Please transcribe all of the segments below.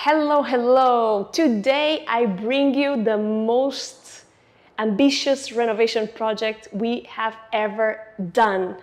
Hello, hello! Today I bring you the most ambitious renovation project we have ever done.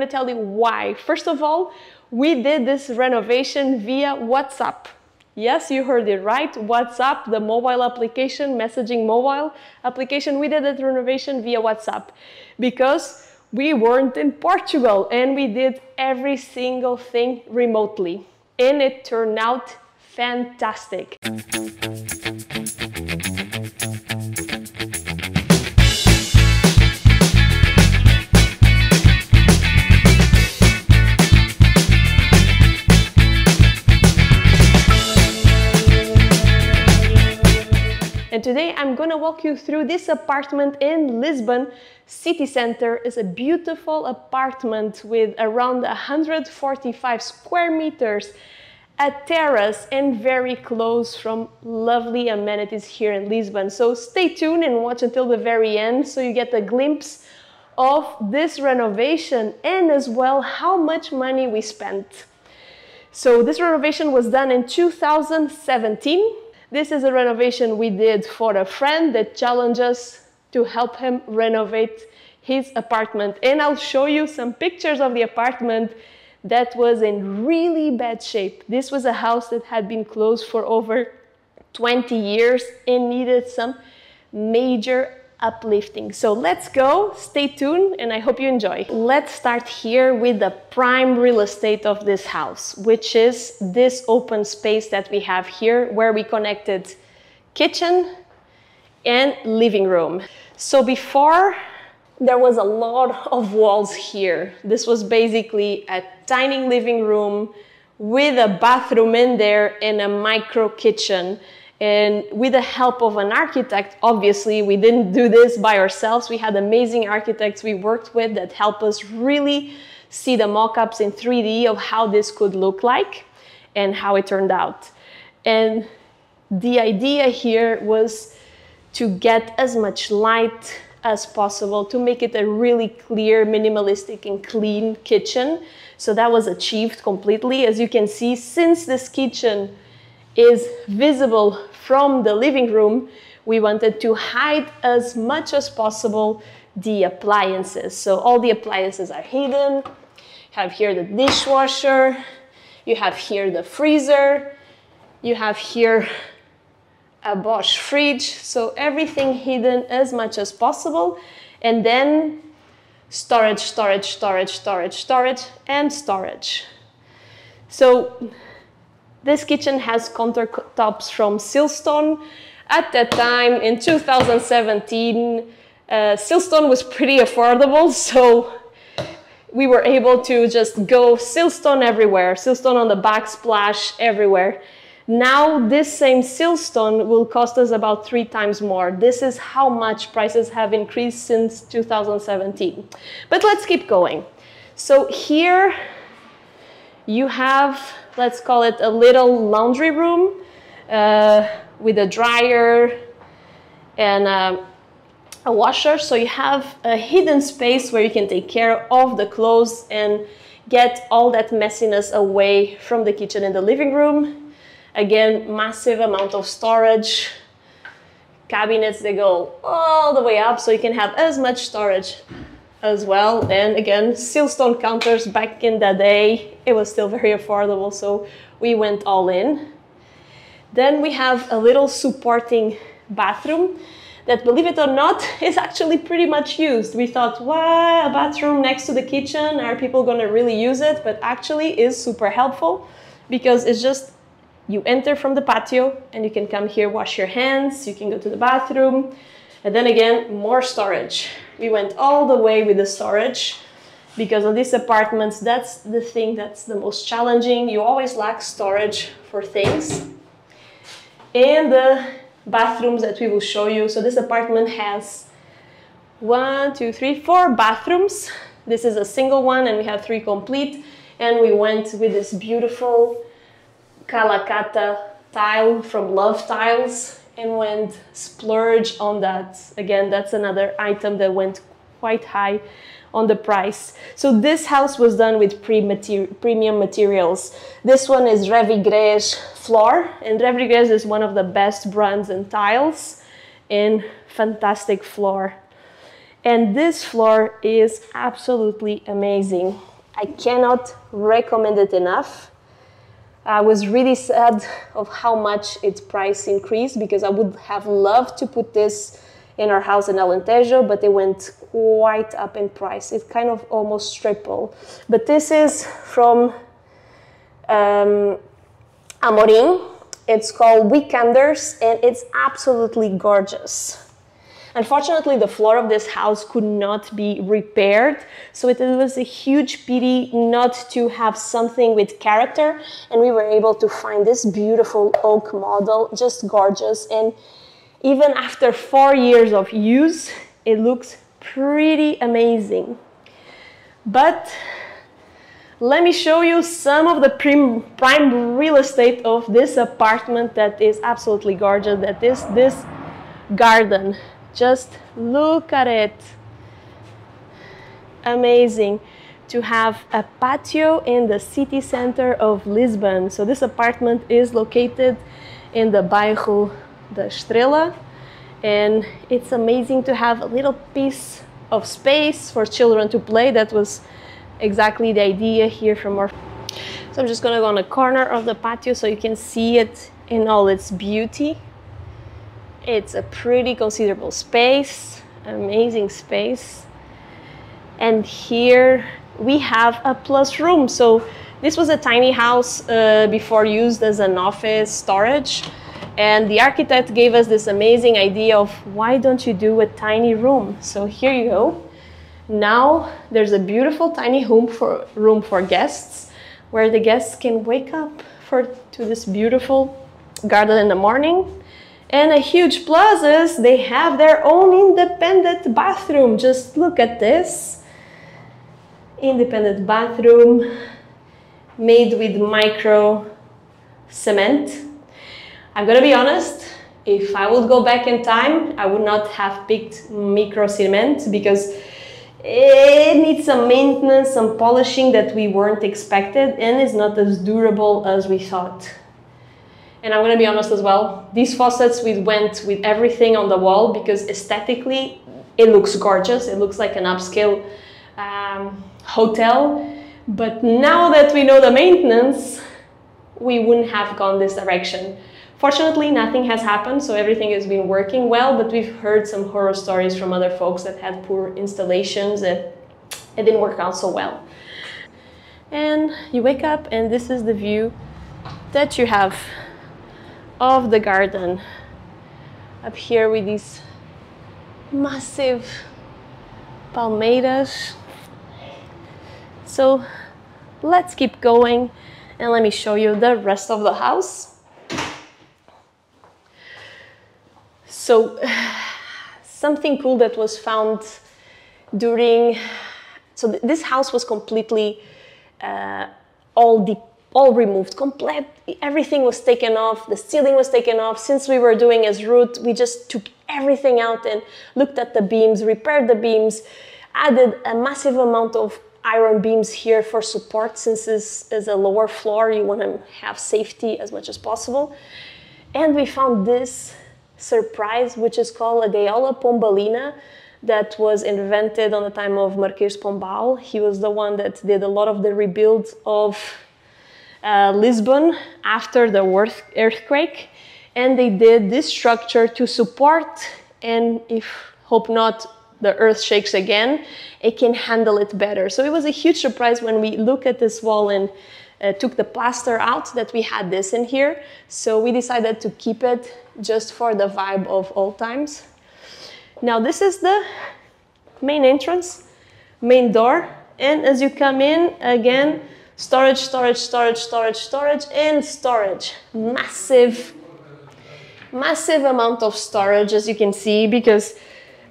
Tell you why. First of all, we did this renovation via WhatsApp. Yes, you heard it right. WhatsApp, the mobile application, messaging mobile application. We did that renovation via WhatsApp because we weren't in Portugal and we did every single thing remotely. And it turned out fantastic. And today I'm going to walk you through this apartment in Lisbon city center. It's a beautiful apartment with around 145 square meters, a terrace, and very close from lovely amenities here in Lisbon. So stay tuned and watch until the very end so you get a glimpse of this renovation and as well how much money we spent. So this renovation was done in 2017. This is a renovation we did for a friend that challenged us to help him renovate his apartment. And I'll show you some pictures of the apartment that was in really bad shape. This was a house that had been closed for over 20 years and needed some major uplifting. So let's go, stay tuned, and I hope you enjoy. Let's start here with the prime real estate of this house, which is this open space that we have here where we connected kitchen and living room. So before there was a lot of walls here. This was basically a tiny living room with a bathroom in there and a micro kitchen. And with the help of an architect, obviously, we didn't do this by ourselves. We had amazing architects we worked with that helped us really see the mock-ups in 3D of how this could look like and how it turned out. And the idea here was to get as much light as possible to make it a really clear, minimalistic and clean kitchen. So that was achieved completely. As you can see, since this kitchen is visible from the living room, we wanted to hide as much as possible the appliances. So all the appliances are hidden. You have here the dishwasher, you have here the freezer, you have here a Bosch fridge. So everything hidden as much as possible. And then storage, storage, storage, storage, storage, and storage. So this kitchen has countertops from siltstone. At that time, in 2017, siltstone was pretty affordable, so we were able to just go siltstone everywhere, siltstone on the backsplash everywhere. Now, this same siltstone will cost us about 3 times more. This is how much prices have increased since 2017. But let's keep going. So here you have, let's call it a little laundry room with a dryer and a washer. So you have a hidden space where you can take care of the clothes and get all that messiness away from the kitchen and the living room. Again, massive amount of storage, cabinets that go all the way up so you can have as much storage as well. And again, siltstone counters back in the day, it was still very affordable, so we went all in. Then we have a little supporting bathroom that, believe it or not, is actually pretty much used. We thought, why a bathroom next to the kitchen? Are people going to really use it? But actually is super helpful because it's just, you enter from the patio and you can come here, wash your hands, you can go to the bathroom, and then again, more storage. We went all the way with the storage because on these apartments, that's the thing that's the most challenging. You always lack storage for things. And the bathrooms that we will show you. So this apartment has 4 bathrooms This is a single one and we have 3 complete. And we went with this beautiful Calacata tile from Love Tiles and went splurge on that. Again, that's another item that went quite high on the price. So this house was done with premium materials. This one is Revigres floor, and Revigres is one of the best brands in tiles, and fantastic floor. And this floor is absolutely amazing. I cannot recommend it enough. I was really sad of how much its price increased, because I would have loved to put this in our house in Alentejo, but it went quite up in price. It kind of almost tripled. But this is from Amorim. It's called Weekenders, and it's absolutely gorgeous. Unfortunately, the floor of this house could not be repaired, so it was a huge pity not to have something with character, and we were able to find this beautiful oak model, just gorgeous. And even after 4 years of use, it looks pretty amazing. But let me show you some of the prime real estate of this apartment that is absolutely gorgeous, that is this garden. Just look at it. Amazing to have a patio in the city center of Lisbon. So this apartment is located in the bairro da Estrela, and it's amazing to have a little piece of space for children to play. That was exactly the idea here from our... So I'm just gonna go on the corner of the patio so you can see it in all its beauty. It's a pretty considerable space, amazing space. And here we have a plus room. So this was a tiny house before used as an office storage. And the architect gave us this amazing idea of, why don't you do a tiny room? So here you go. Now there's a beautiful tiny room for guests, where the guests can wake up to this beautiful garden in the morning. And a huge plus is they have their own independent bathroom. Just look at this. Independent bathroom made with micro cement. I'm gonna be honest, if I would go back in time, I would not have picked micro cement, because it needs some maintenance, some polishing that we weren't expected, and is not as durable as we thought. And I'm gonna be honest as well, these faucets, we went with everything on the wall because aesthetically it looks gorgeous. It looks like an upscale hotel. But now that we know the maintenance, we wouldn't have gone this direction. Fortunately, nothing has happened, so everything has been working well, but we've heard some horror stories from other folks that had poor installations and it didn't work out so well. And you wake up and this is the view that you have of the garden up here with these massive palmeiras. So let's keep going and let me show you the rest of the house. So something cool that was found during, so this house was completely all removed, everything was taken off, the ceiling was taken off. Since we were doing as root, we just took everything out and looked at the beams, repaired the beams, added a massive amount of iron beams here for support. Since this is a lower floor, you want to have safety as much as possible. And we found this surprise, which is called a gaiola pombalina, that was invented on the time of Marquês Pombal. He was the one that did a lot of the rebuild of Lisbon after the earthquake, and they did this structure to support, and if hope not the earth shakes again, it can handle it better. So it was a huge surprise when we look at this wall and took the plaster out that we had this in here. So we decided to keep it just for the vibe of old times. Now this is the main entrance, main door, and as you come in, again, storage, storage, storage, storage, storage, and storage. Massive amount of storage, as you can see, because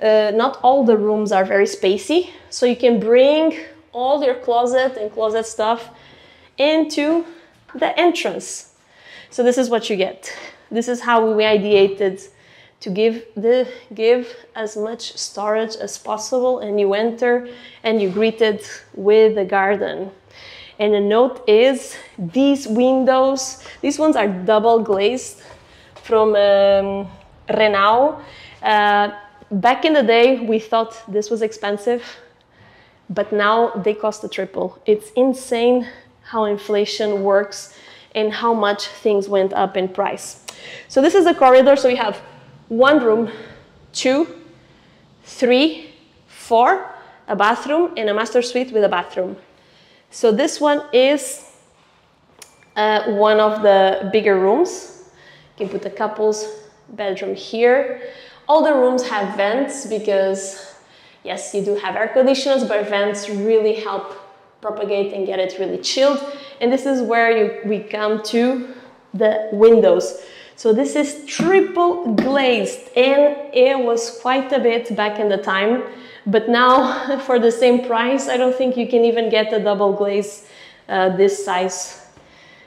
not all the rooms are very spacey, so you can bring all your closet and closet stuff into the entrance. So this is what you get. This is how we ideated to give as much storage as possible, and you enter and you greet it with the garden. And the note is, these windows, these ones are double glazed from Renault. Back in the day, we thought this was expensive, but now they cost the triple. It's insane how inflation works and how much things went up in price. So this is the corridor. So we have 1 room, 2, 3, 4, a bathroom, and a master suite with a bathroom. So this one is one of the bigger rooms. You can put the couple's bedroom here. All the rooms have vents because, yes, you do have air conditioners, but vents really help propagate and get it really chilled. And this is where we come to the windows. So this is triple glazed, and it was quite a bit back in the time. But now, for the same price, I don't think you can even get a double glaze this size.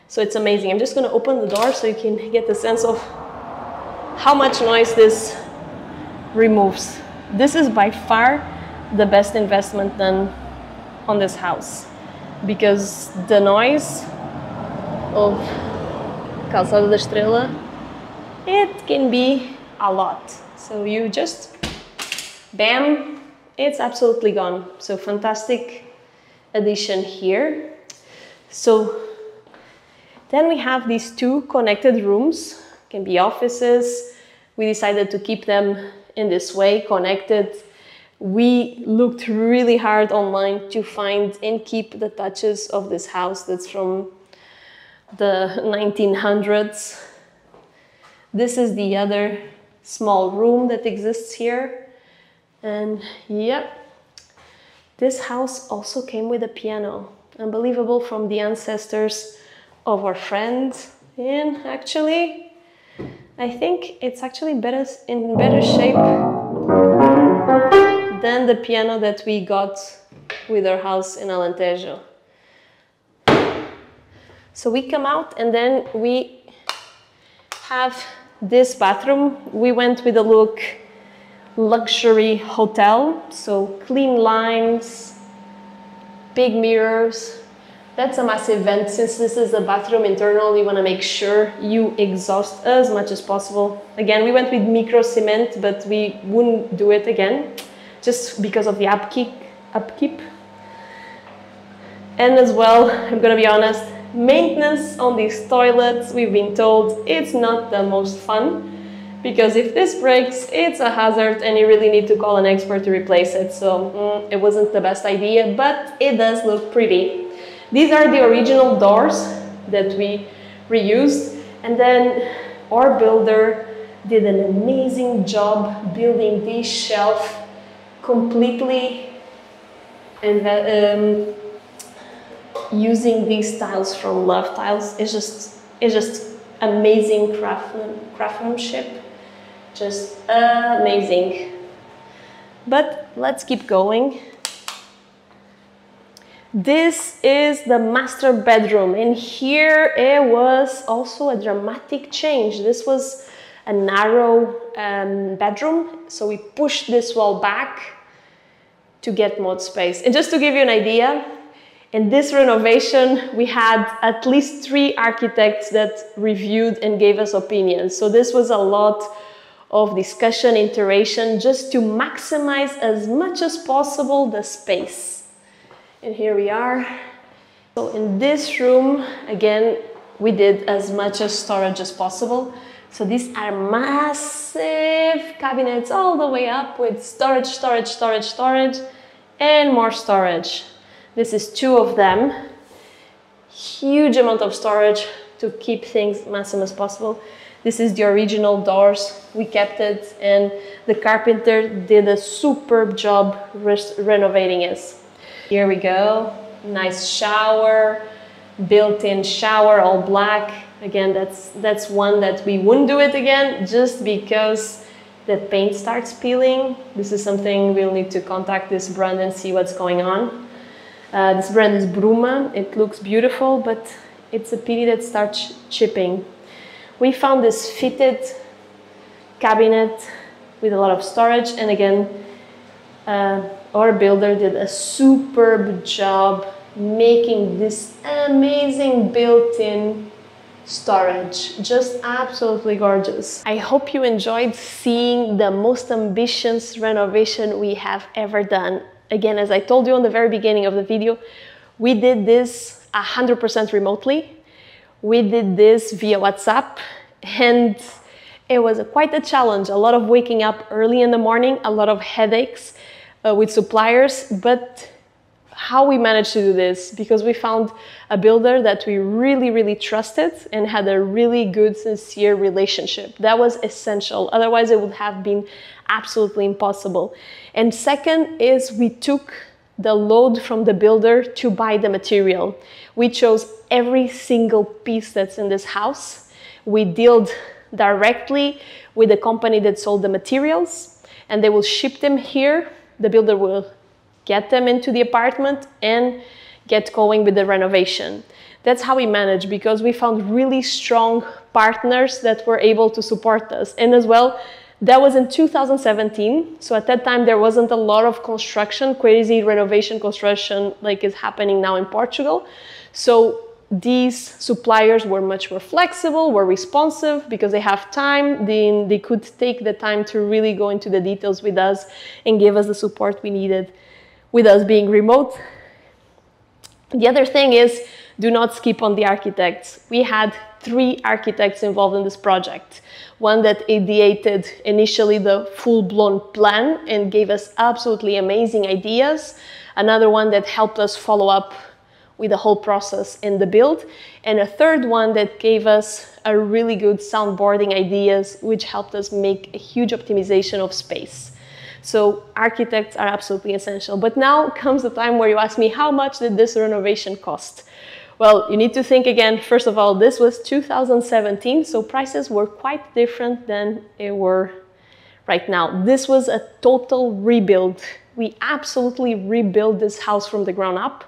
So it's amazing. I'm just going to open the door so you can get a sense of how much noise this removes. This is by far the best investment done on this house, because the noise of Calçada da Estrela, it can be a lot. So you just, bam, it's absolutely gone. So fantastic addition here. So then we have these 2 connected rooms, can be offices. We decided to keep them in this way, connected. We looked really hard online to find and keep the touches of this house that's from the 1900s. This is the other small room that exists here. And yep, this house also came with a piano. Unbelievable, from the ancestors of our friend. And actually, I think it's actually in better shape than the piano that we got with our house in Alentejo. So we come out and then we have this bathroom. We went with a look luxury hotel, so clean lines, big mirrors. That's a massive vent. Since this is a bathroom internal, you want to make sure you exhaust as much as possible. Again, we went with micro cement, but we wouldn't do it again just because of the upkeep. And as well, I'm gonna be honest, maintenance on these toilets, we've been told it's not the most fun, because if this breaks, it's a hazard and you really need to call an expert to replace it. So it wasn't the best idea, but it does look pretty. These are the original doors that we reused, and then our builder did an amazing job building this shelf completely and using these tiles from Love Tiles. It's just amazing craftsmanship. Just amazing. But let's keep going. This is the master bedroom, and here it was also a dramatic change. This was a narrow bedroom, so we pushed this wall back to get more space. And just to give you an idea, in this renovation, we had at least 3 architects that reviewed and gave us opinions. So this was a lot of discussion, iteration, just to maximize as much as possible the space. And here we are. So in this room, again, we did as much as storage as possible. So these are massive cabinets all the way up with storage, storage, storage, storage, and more storage. This is 2 of them. Huge amount of storage to keep things maximum as possible. This is the original doors. We kept it, and the carpenter did a superb job renovating it. Here we go. Nice shower, built-in shower, all black. Again, that's one that we wouldn't do it again, just because the paint starts peeling. This is something we'll need to contact this brand and see what's going on. This brand is Bruma. It looks beautiful, but it's a pity that starts chipping. We found this fitted cabinet with a lot of storage, and again, our builder did a superb job making this amazing built-in storage. Just absolutely gorgeous. I hope you enjoyed seeing the most ambitious renovation we have ever done. Again, as I told you on the very beginning of the video, we did this 100% remotely. We did this via WhatsApp, and it was quite a challenge. A lot of waking up early in the morning, a lot of headaches with suppliers, but how we managed to do this, because we found a builder that we really trusted and had a really good, sincere relationship. That was essential. Otherwise, it would have been absolutely impossible. And second is we took the load from the builder to buy the material. We chose every single piece that's in this house. We dealt directly with the company that sold the materials, and they will ship them here. The builder will get them into the apartment and get going with the renovation. That's how we managed, because we found really strong partners that were able to support us. And as well, that was in 2017. So at that time, there wasn't a lot of construction, crazy renovation construction like is happening now in Portugal. So these suppliers were much more flexible, were responsive because they have time. They could take the time to really go into the details with us and give us the support we needed, with us being remote. The other thing is, do not skip on the architects. We had 3 architects involved in this project. One that ideated initially the full-blown plan and gave us absolutely amazing ideas. Another one that helped us follow up with the whole process in the build. And a third one that gave us a really good soundboarding ideas, which helped us make a huge optimization of space. So architects are absolutely essential. But now comes the time where you ask me, how much did this renovation cost? Well, you need to think again. First of all, this was 2017, so prices were quite different than they were right now. This was a total rebuild. We absolutely rebuilt this house from the ground up.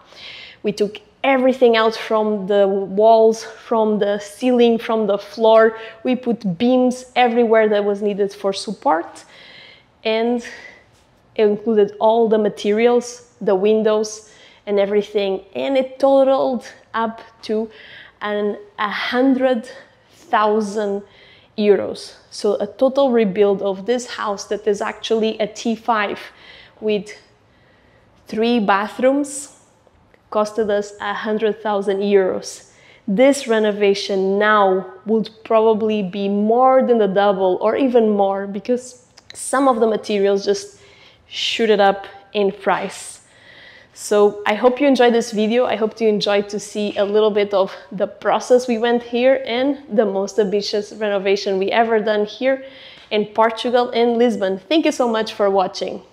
We took everything out from the walls, from the ceiling, from the floor. We put beams everywhere that was needed for support. And it included all the materials, the windows and everything. And it totaled up to 100,000 euros. So a total rebuild of this house that is actually a T5 with 3 bathrooms costed us 100,000 euros. This renovation now would probably be more than the double or even more, because some of the materials just shooted up in price. So I hope you enjoyed this video. I hope you enjoyed to see a little bit of the process we went here and the most ambitious renovation we ever done here in Portugal, in Lisbon. Thank you so much for watching.